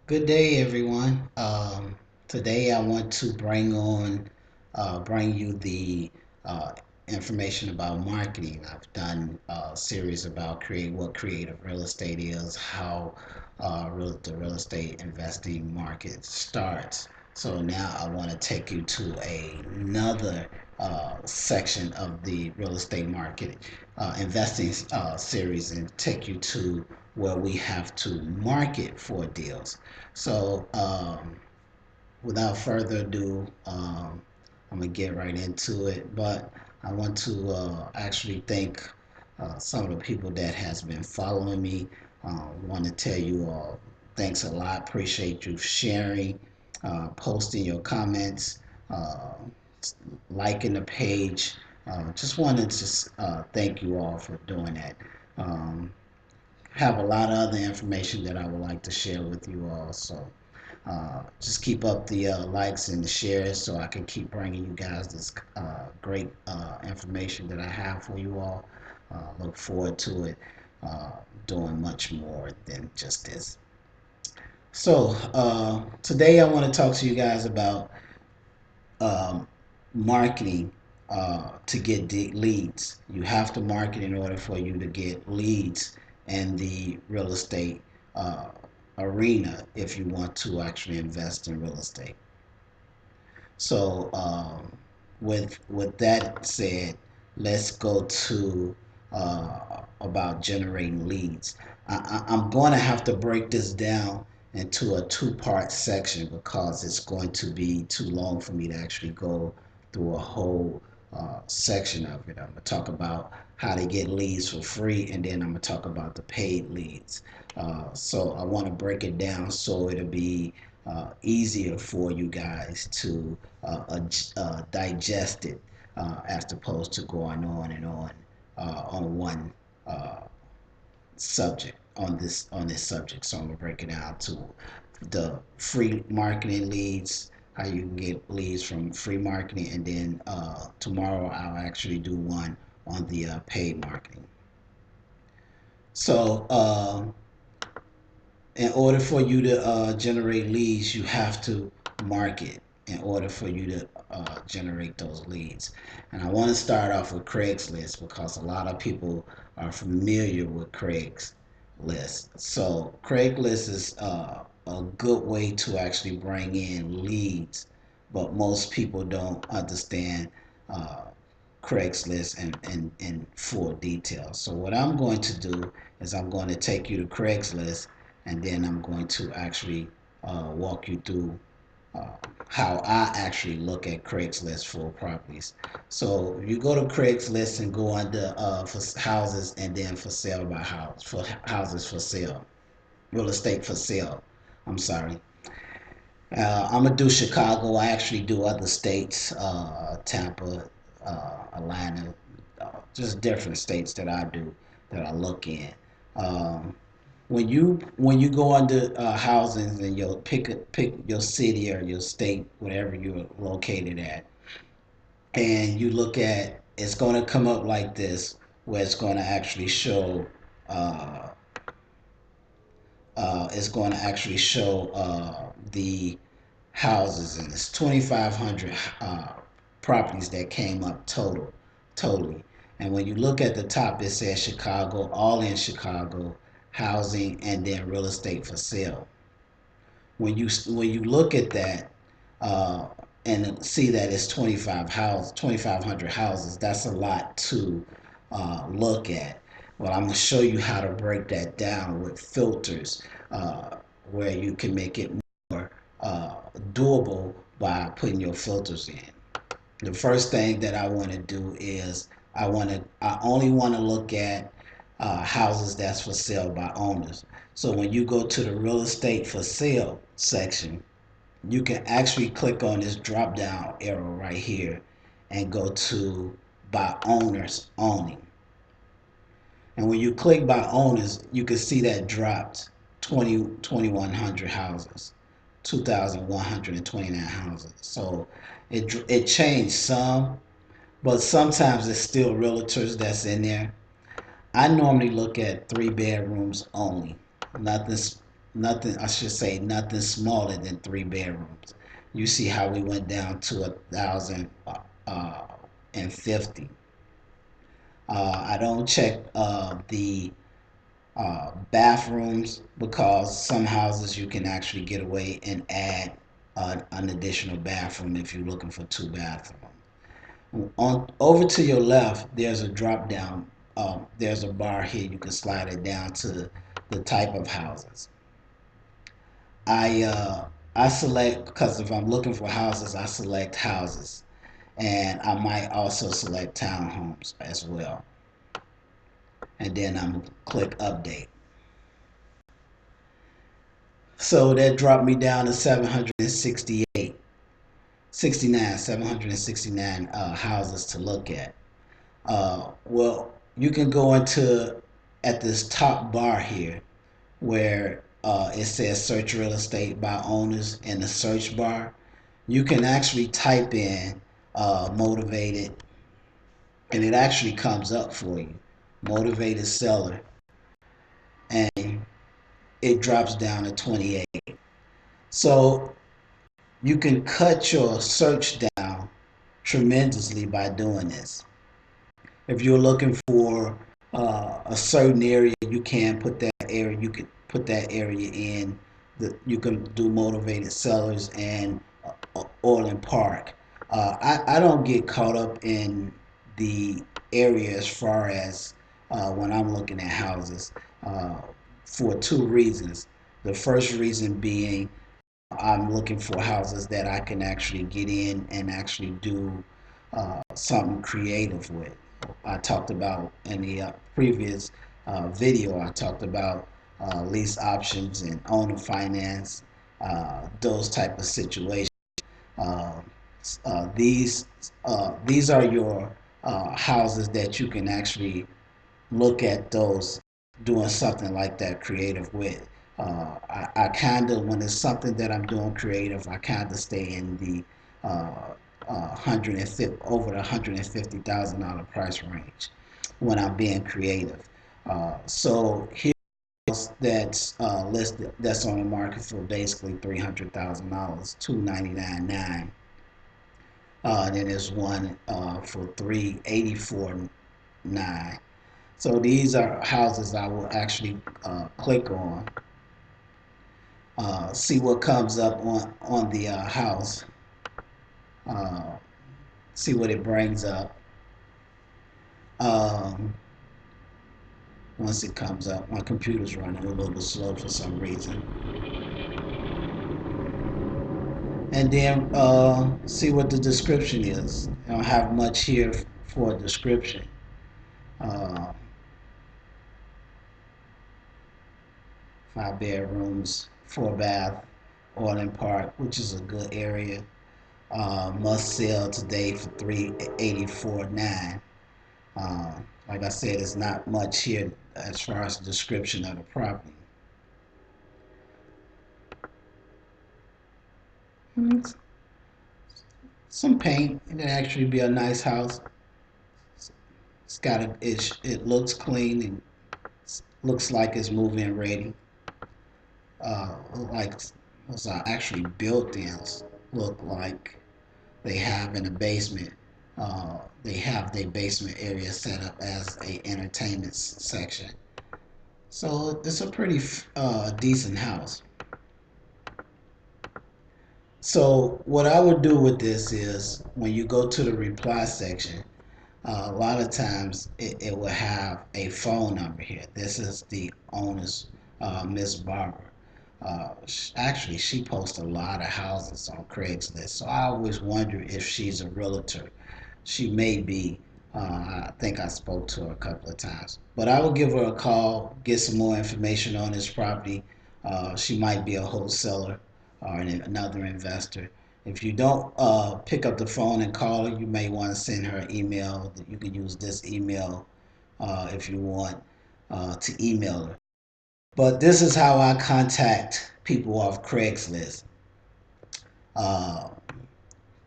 Good day, everyone. Today, I want to bring you the uh, information about marketing. I've done a series about what creative real estate is, how the real estate investing market starts. So now I want to take you to another section of the real estate market investing series and take you to where we have to market for deals. So, without further ado, I'm gonna get right into it. But I want to actually thank some of the people that has been following me. Want to tell you all thanks a lot. Appreciate you sharing, posting your comments, uh, liking the page. Just wanted to thank you all for doing that. Um, have a lot of other information that I would like to share with you all. So just keep up the likes and the shares so I can keep bringing you guys this great information that I have for you all. Look forward to it, doing much more than just this. So today I want to talk to you guys about um, marketing to get leads. You have to market in order for you to get leads in the real estate uh, arena if you want to actually invest in real estate. So, with that said, let's go to about generating leads. I'm going to have to break this down into a two-part section because it's going to be too long for me to actually go through a whole section of it. I'm going to talk about how to get leads for free, and then I'm going to talk about the paid leads. So I want to break it down so it'll be easier for you guys to digest it as opposed to going on and on one uh, subject on this subject. So I'm gonna break it down to the free marketing leads, how you can get leads from free marketing, and then tomorrow I'll actually do one on the paid marketing. So in order for you to generate leads, you have to market in order for you to generate those leads. And I want to start off with Craigslist because a lot of people are familiar with Craigslist. So Craigslist is a good way to actually bring in leads, but most people don't understand uh, Craigslist in full detail. So what I'm going to do is I'm going to take you to Craigslist and then I'm going to actually walk you through uh, how I actually look at Craigslist for properties. So you go to Craigslist and go under for houses and then for sale by house for houses for sale, real estate for sale. I'm sorry. I'm gonna do Chicago. I actually do other states, Tampa, Atlanta, just different states that I do that I look in. Um, when you go under housings and you'll pick your city or your state, whatever you're located at, and you look at it's going to come up like this, where it's going to actually show uh, it's going to actually show the houses, and it's 2,500 properties that came up totally. And when you look at the top, it says Chicago, all in Chicago, housing, and then real estate for sale. When you look at that uh, and see that it's 2,500 houses, that's a lot to look at. Well, I'm gonna show you how to break that down with filters, where you can make it more doable by putting your filters in. The first thing that I want to do is I only want to look at houses that's for sale by owners. So when you go to the real estate for sale section, you can actually click on this drop down arrow right here and go to by owners only. And when you click by owners, you can see that dropped 2,100 houses, 2,129 houses. So it changed some, but sometimes it's still realtors that's in there. I normally look at three bedrooms only, nothing. nothing, I should say, nothing smaller than 3 bedrooms. You see how we went down to 1,050. I don't check the bathrooms because some houses you can actually get away and add an additional bathroom if you're looking for two bathrooms. On over to your left, there's a drop down. There's a bar here. You can slide it down to the type of houses. I uh, I select because if I'm looking for houses, I select houses, and I might also select townhomes as well. And then I'm click update. So that dropped me down to 768, 769 houses to look at. Well, you can go into at this top bar here where it says search real estate by owners in the search bar. You can actually type in motivated, and it actually comes up for you, motivated seller, and it drops down to 28. So you can cut your search down tremendously by doing this. If you're looking for a certain area, you can put that area. You could put that area in. You can do motivated sellers and Orland Park. I don't get caught up in the area as far as when I'm looking at houses uh, for two reasons. The first reason being I'm looking for houses that I can actually get in and actually do something creative with. I talked about in the previous video, I talked about lease options and owner finance, those type of situations. Uh, these are your houses that you can actually look at those doing something like that creative with. I kind of, when it's something that I'm doing creative, I kind of stay in the 150 over the $150,000 price range when I'm being creative. So here's that's listed that's on the market for basically $300,000, 299.9. Then there's one for 384.9. So these are houses I will actually click on, see what comes up on the house, uh, see what it brings up. Um, Once it comes up, my computer's running a little bit slow for some reason, and then see what the description is. I don't have much here for a description. Uh, 5 bedrooms, 4 bath, Orland Park, which is a good area. Must sell today for 384.9. Like I said, it's not much here as far as the description of the property. Some paint. It'd actually be a nice house. It's got it looks clean and looks like it's move-in ready. Like those are actually built-ins. Look like they have in the basement. They have their basement area set up as a entertainment section. So it's a pretty decent house. So what I would do with this is when you go to the reply section, a lot of times it will have a phone number here. This is the owner's, Miss Barbara. Actually, she posts a lot of houses on Craigslist, so I always wonder if she's a realtor. She may be. I think I spoke to her a couple of times. But I will give her a call, get some more information on this property. She might be a wholesaler or another investor. If you don't pick up the phone and call her, you may want to send her an email. You can use this email if you want to email her. But this is how I contact people off Craigslist. Uh,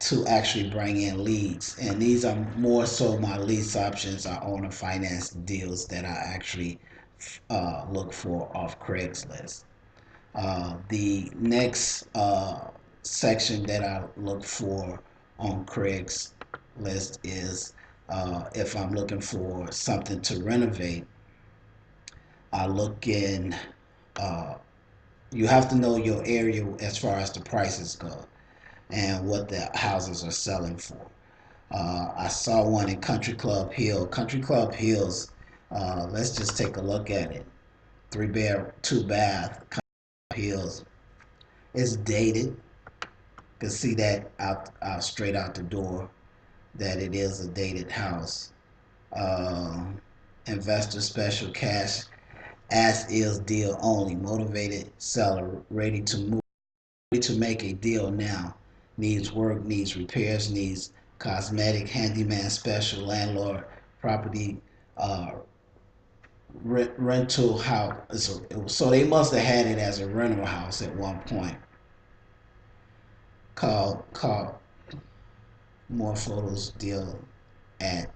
to actually bring in leads. And these are more so my lease options are owner finance deals that I actually look for off Craigslist. The next section that I look for on Craigslist is if I'm looking for something to renovate, I look in. Uh, you have to know your area as far as the prices go and what the houses are selling for. I saw one in Country Club Hill. Country Club Hills. Let's just take a look at it. 3 bed, 2 bath. Country Hills. It's dated. You can see that straight out the door that it is a dated house. Um, Investor special cash as is deal only. Motivated seller ready to move, ready to make a deal now. Needs work, needs repairs, needs cosmetic, handyman special, landlord, property, uh, rental house. So they must have had it as a rental house at one point. Called more photos deal at.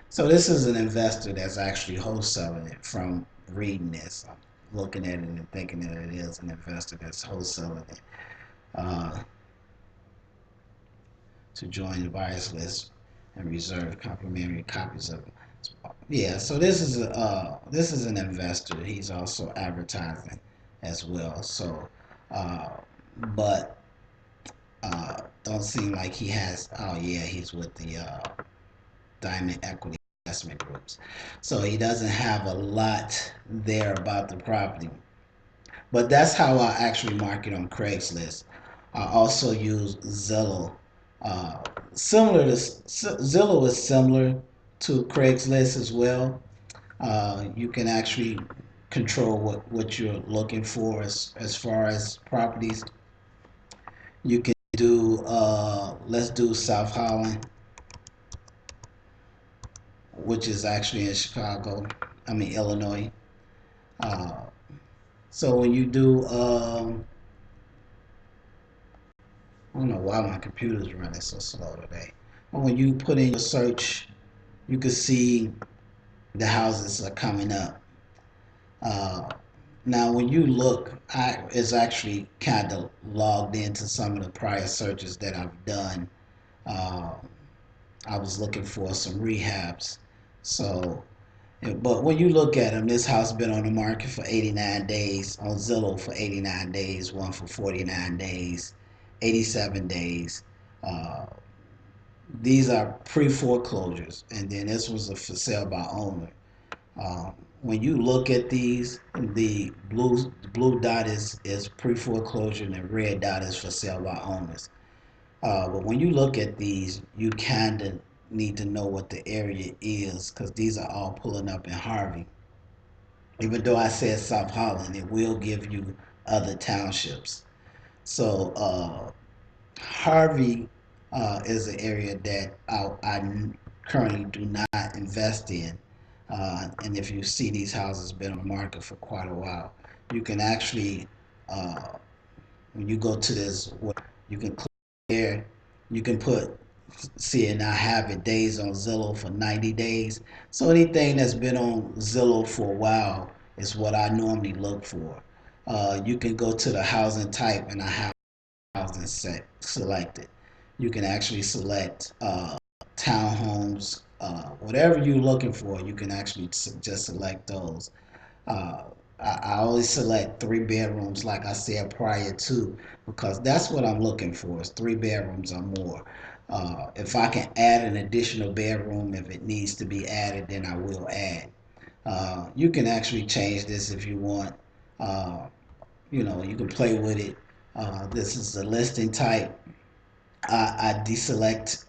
So this is an investor that's actually wholesaling it from reading this. I'm looking at it and thinking that it is an investor that's wholesaling it. Uh, to join the buyers list and reserve complimentary copies of it. Yeah, so this is an investor. He's also advertising as well. So, uh, but don't seem like he has. Oh yeah, he's with the Diamond Equity Investment Groups. So he doesn't have a lot there about the property. But that's how I actually market on Craigslist. I also use Zillow. Uh, similar to Zillow is similar to Craigslist as well. You can actually control what you're looking for as far as properties. You can do let's do South Holland, which is actually in Chicago. I mean Illinois. Uh, so when you do I don't know why my computer's running so slow today. But when you put in your search, you can see the houses are coming up. Uh, Now, when you look, I is actually kind of logged into some of the prior searches that I've done. Uh, I was looking for some rehabs. So, but when you look at them, this house been on the market for 89 days, on Zillow for 89 days, one for 49 days, 87 days. Uh, These are pre-foreclosures, and then this was a for sale by owner. When you look at these, the blue dot is pre-foreclosure, and the red dot is for sale by owners. But when you look at these, you kind of need to know what the area is because these are all pulling up in Harvey. Even though I said South Holland, it will give you other townships. So Harvey is an area that I currently do not invest in. And if you see these houses been on the market for quite a while, you can actually, uh, when you go to this, you can click there, you can put, see and I have it days on Zillow for 90 days. So anything that's been on Zillow for a while is what I normally look for. You can go to the housing type and I have housing selected. You can actually select townhomes, whatever you're looking for. You can actually just select those. Uh, I always select 3 bedrooms, like I said prior to, because that's what I'm looking for is 3 bedrooms or more. If I can add an additional bedroom, if it needs to be added, then I will add. You can actually change this if you want. Uh, you can play with it. This is the listing type. I deselect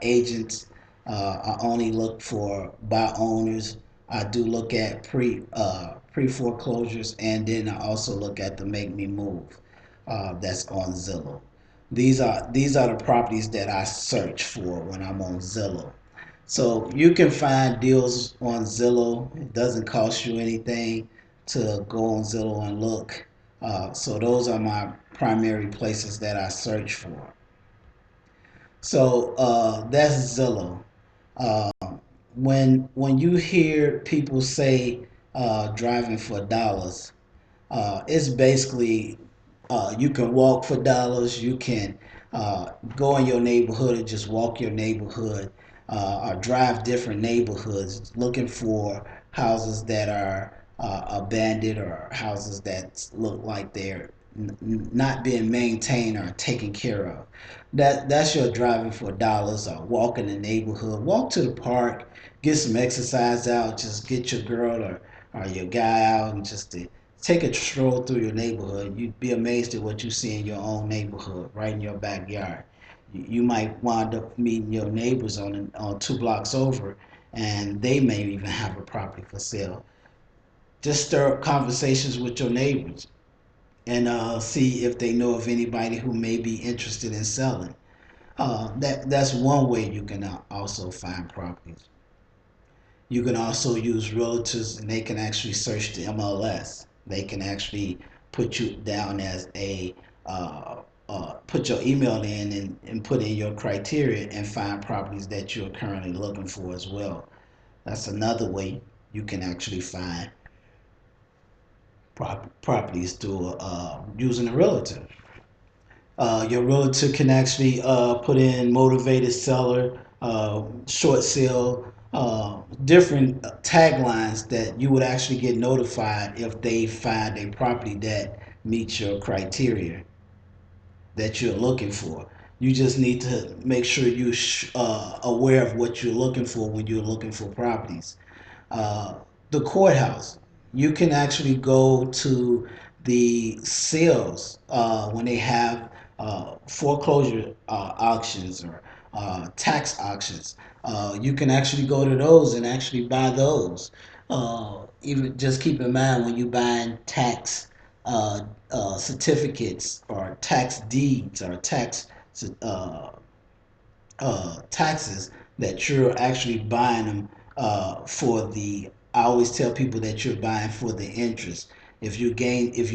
agents. I only look for buy owners. I do look at pre foreclosures, and then I also look at the make me move. That's on Zillow. These are the properties that I search for when I'm on Zillow. So you can find deals on Zillow. It doesn't cost you anything to go on Zillow and look. So those are my primary places that I search for. So that's Zillow. Uh, when you hear people say driving for dollars, It's basically you can walk for dollars. You can go in your neighborhood and just walk your neighborhood, or drive different neighborhoods looking for houses that are abandoned, or houses that look like they're not being maintained or taken care of. That's your driving for dollars, or walking the neighborhood. Walk to the park, get some exercise out. Just get your girl or your guy out and just to take a stroll through your neighborhood. You'd be amazed at what you see in your own neighborhood, right in your backyard. You might wind up meeting your neighbors on 2 blocks over, and they may even have a property for sale. Just stir up conversations with your neighbors and see if they know of anybody who may be interested in selling. That's one way you can also find properties. You can also use realtors, and they can actually search the MLS. They can actually put you down as a put your email in and put in your criteria and find properties that you're currently looking for as well. That's another way you can actually find properties through using a realtor. Your realtor can actually put in motivated seller, short sale, different taglines that you would actually get notified if they find a property that meets your criteria that you're looking for. You just need to make sure you're aware of what you're looking for when you're looking for properties. uh, the courthouse. You can actually go to the sales when they have foreclosure auctions or tax auctions. You can actually go to those and actually buy those. Even just keep in mind when you buying tax uh, certificates or tax deeds or uh, taxes, that you're actually buying them for the. I always tell people that you're buying for the interest. If you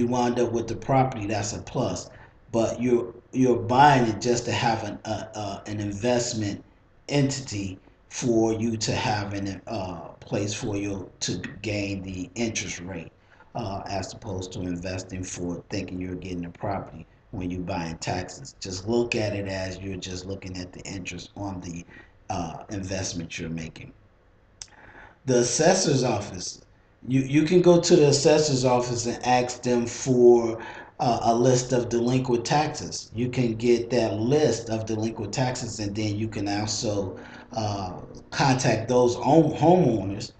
wind up with the property, that's a plus. But you're buying it just to have an investment entity for you to have an place for you to gain the interest rate, as opposed to investing for thinking you're getting a property when you're buying taxes. Just look at it as you're just looking at the interest on the investment you're making. The assessor's office. You can go to the assessor's office and ask them for a list of delinquent taxes. You can get that list of delinquent taxes, and then you can also uh, contact those homeowners,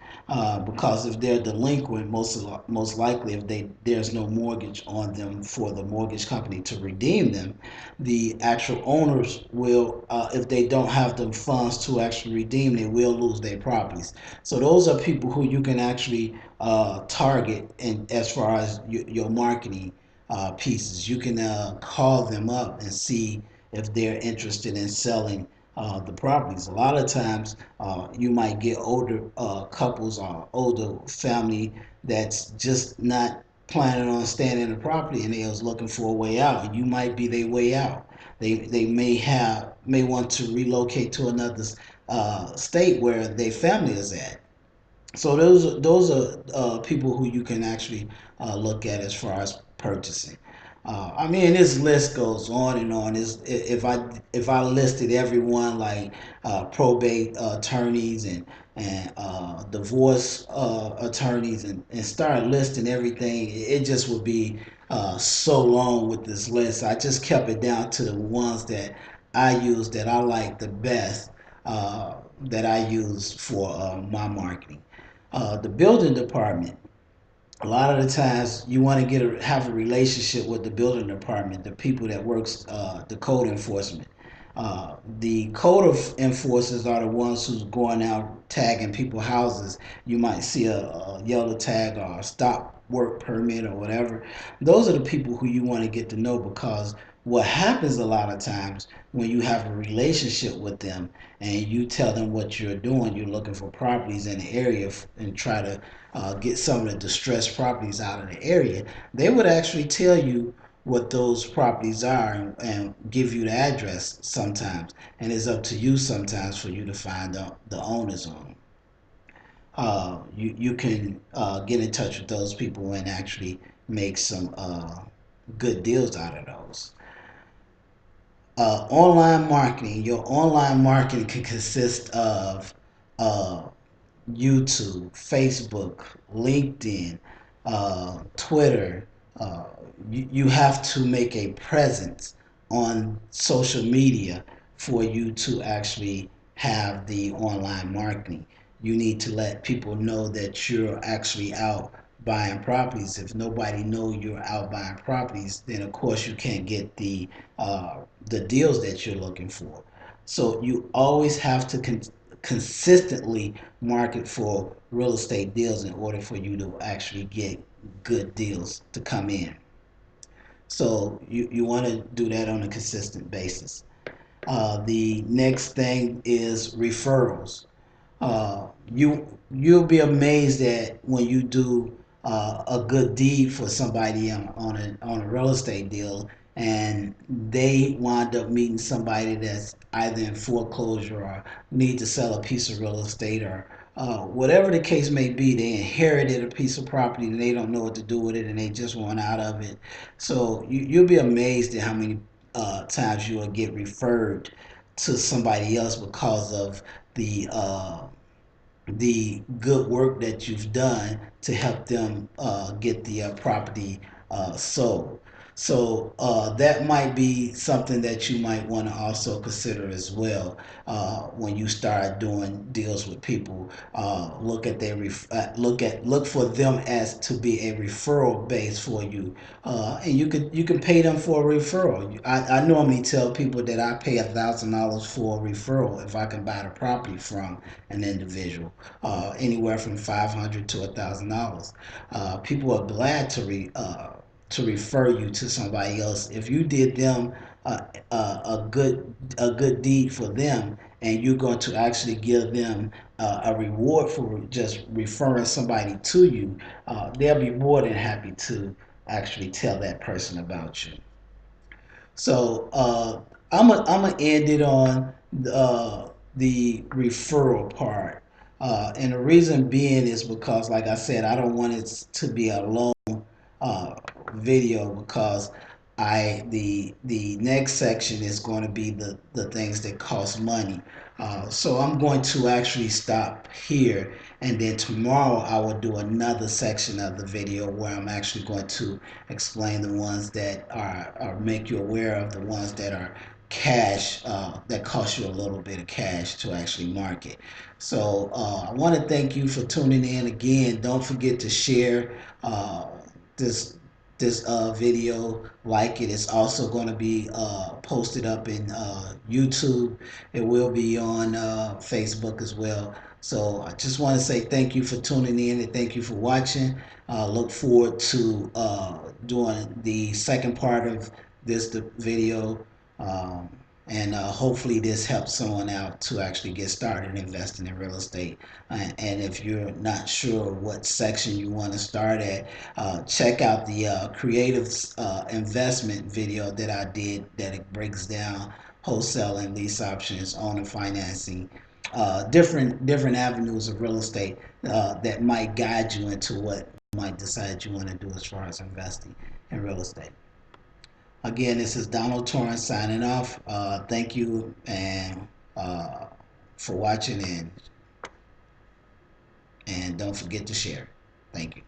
because if they're delinquent, most likely if there's no mortgage on them for the mortgage company to redeem them, the actual owners will, if they don't have the funds to actually redeem, they will lose their properties. So those are people who you can actually target, and as far as your marketing pieces, you can call them up and see if they're interested in selling the properties. A lot of times, you might get older couples or older family that's just not planning on staying in the property, and they was looking for a way out, and you might be their way out. They may want to relocate to another state where their family is at. So those are people who you can actually look at as far as purchasing. I mean, this list goes on and on. If I listed everyone, like probate attorneys and divorce attorneys, and start listing everything, it just would be so long with this list. I just kept it down to the ones that I use, that I like the best, that I use for my marketing. The building department. A lot of the times, you want to have a relationship with the building department, the people that works the code enforcement. The code of enforcers are the ones who's going out tagging people houses. You might see a yellow tag or a stop work permit or whatever. Those are the people who you want to get to know, because what happens a lot of times when you have a relationship with them and you tell them what you're doing, you're looking for properties in the area and try to get some of the distressed properties out of the area, they would actually tell you what those properties are, and give you the address sometimes. And it's up to you sometimes for you to find the owners on them. You can get in touch with those people and actually make some good deals out of those. Online marketing. Your online marketing can consist of uh, YouTube, Facebook, LinkedIn, Twitter. Uh, you have to make a presence on social media for you to actually have the online marketing. You need to let people know that you're actually out buying properties. If nobody know you're out buying properties, then of course you can't get the deals that you're looking for. So you always have to consistently market for real estate deals in order for you to actually get good deals to come in. So you want to do that on a consistent basis. The next thing is referrals. You'll be amazed that when you do a good deed for somebody on a real estate deal, and they wind up meeting somebody that's either in foreclosure or need to sell a piece of real estate, or whatever the case may be, they inherited a piece of property and they don't know what to do with it and they just want out of it. So you'll be amazed at how many times you will get referred to somebody else because of the the good work that you've done to help them get the property sold. So that might be something that you might want to also consider as well when you start doing deals with people. Look at their look for them as to be a referral base for you, and you can pay them for a referral. I normally tell people that I pay $1,000 for a referral if I can buy the property from an individual, anywhere from $500 to $1,000. People are glad to refer you to somebody else if you did them a good deed for them, and you're going to actually give them a reward for just referring somebody to you. They'll be more than happy to actually tell that person about you. So I'm gonna end it on the referral part, and the reason being is because, like I said, I don't want it to be a long uh, video, because the next section is going to be the things that cost money. So I'm going to actually stop here, and then tomorrow I will do another section of the video where I'm actually going to explain the ones that are make you aware of the ones that are cash, that cost you a little bit of cash to actually market. So I want to thank you for tuning in again. Don't forget to share this video, like it. It's also going to be posted up in YouTube. It will be on Facebook as well. So I just want to say thank you for tuning in and thank you for watching. Look forward to doing the second part of this video. Um, and hopefully this helps someone out to actually get started investing in real estate. And if you're not sure what section you want to start at, check out the creative investment video that I did, that it breaks down wholesale and lease options, owner financing, different avenues of real estate that might guide you into what you might decide you want to do as far as investing in real estate. Again, this is Donald Torrance signing off. Thank you and for watching, and don't forget to share. Thank you.